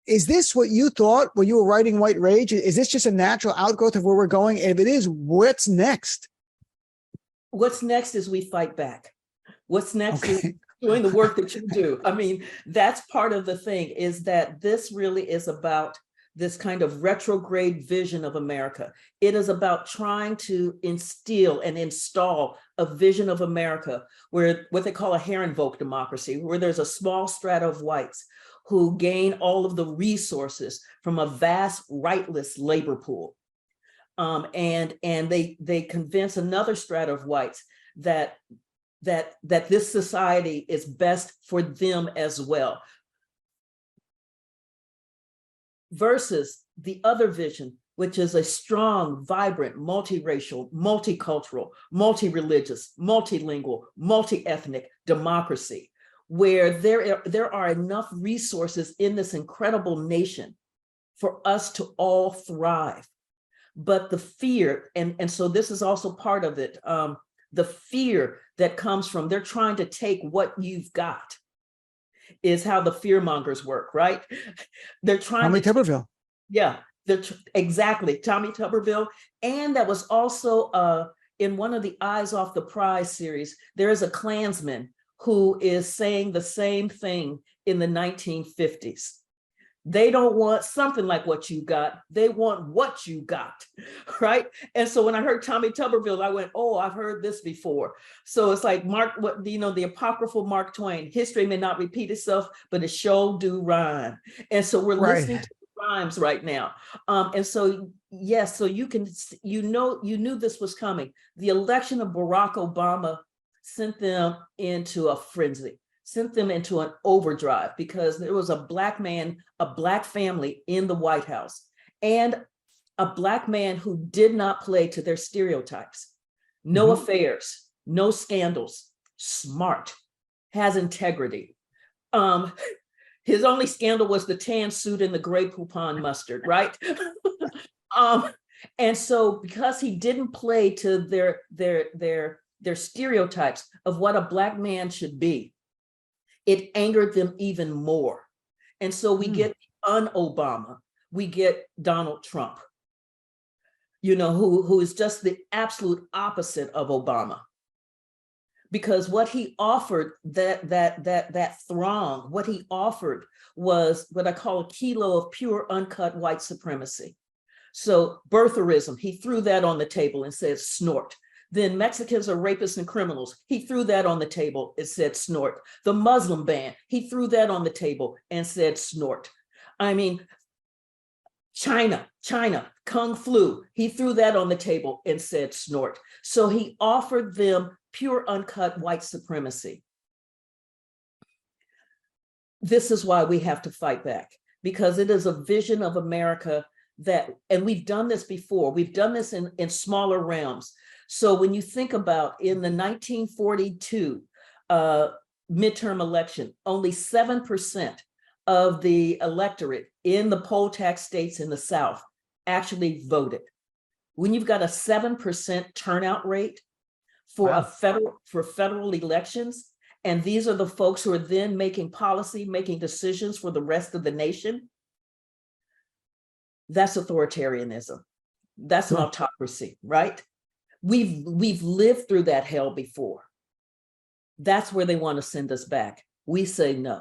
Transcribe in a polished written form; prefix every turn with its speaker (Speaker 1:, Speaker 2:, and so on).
Speaker 1: Is this what you thought when you were writing White Rage? Is this just a natural outgrowth of where we're going? And if it is, what's next?
Speaker 2: What's next is we fight back. What's next is doing the work that you do. I mean, that's part of the thing, is that this really is about this kind of retrograde vision of America. It is about trying to instill and install a vision of America where what they call a Herrenvolk democracy, where there's a small strata of whites who gain all of the resources from a vast rightless labor pool. And they convince another strata of whites that this society is best for them as well. Versus the other vision, which is a strong, vibrant, multiracial, multicultural, multi-religious, multilingual, multi-ethnic democracy, where there are enough resources in this incredible nation for us to all thrive. But the fear, and so this is also part of it, the fear that comes from they're trying to take what you've got is how the fear mongers work, right? They're trying
Speaker 1: Tommy Tuberville.
Speaker 2: Yeah, exactly, Tommy Tuberville. And that was also in one of the Eyes Off the Prize series, there is a Klansman who is saying the same thing in the 1950s. They don't want something like what you got. They want what you got, right? And so when I heard Tommy Tuberville, I went, oh, I've heard this before. So it's like the apocryphal Mark Twain, history may not repeat itself, but it sure do rhyme. And so we're listening to the rhymes right now. And so, yes, so you knew this was coming. The election of Barack Obama sent them into a frenzy, sent them into an overdrive, because there was a Black man, a Black family in the White House, and a Black man who did not play to their stereotypes. No affairs, no scandals, smart, has integrity. His only scandal was the tan suit and the gray poupon mustard, right? And so because he didn't play to their stereotypes of what a Black man should be, it angered them even more. And so we get un-Obama, we get Donald Trump, who is just the absolute opposite of Obama. Because what he offered that throng, what he offered was what I call a kilo of pure uncut white supremacy. So birtherism, he threw that on the table and said, snort. Then Mexicans are rapists and criminals. He threw that on the table and said, snort. The Muslim ban, he threw that on the table and said, snort. I mean, China, Kung Flu, he threw that on the table and said, snort. So he offered them pure uncut white supremacy. This is why we have to fight back, because it is a vision of America and we've done this before. We've done this in smaller realms. So when you think about in the 1942 midterm election, only 7% of the electorate in the poll tax states in the South actually voted. When you've got a 7% turnout rate for federal elections, and these are the folks who are then making policy, making decisions for the rest of the nation, that's authoritarianism. That's an autocracy, right? We've lived through that hell before. That's where they want to send us back. We say no.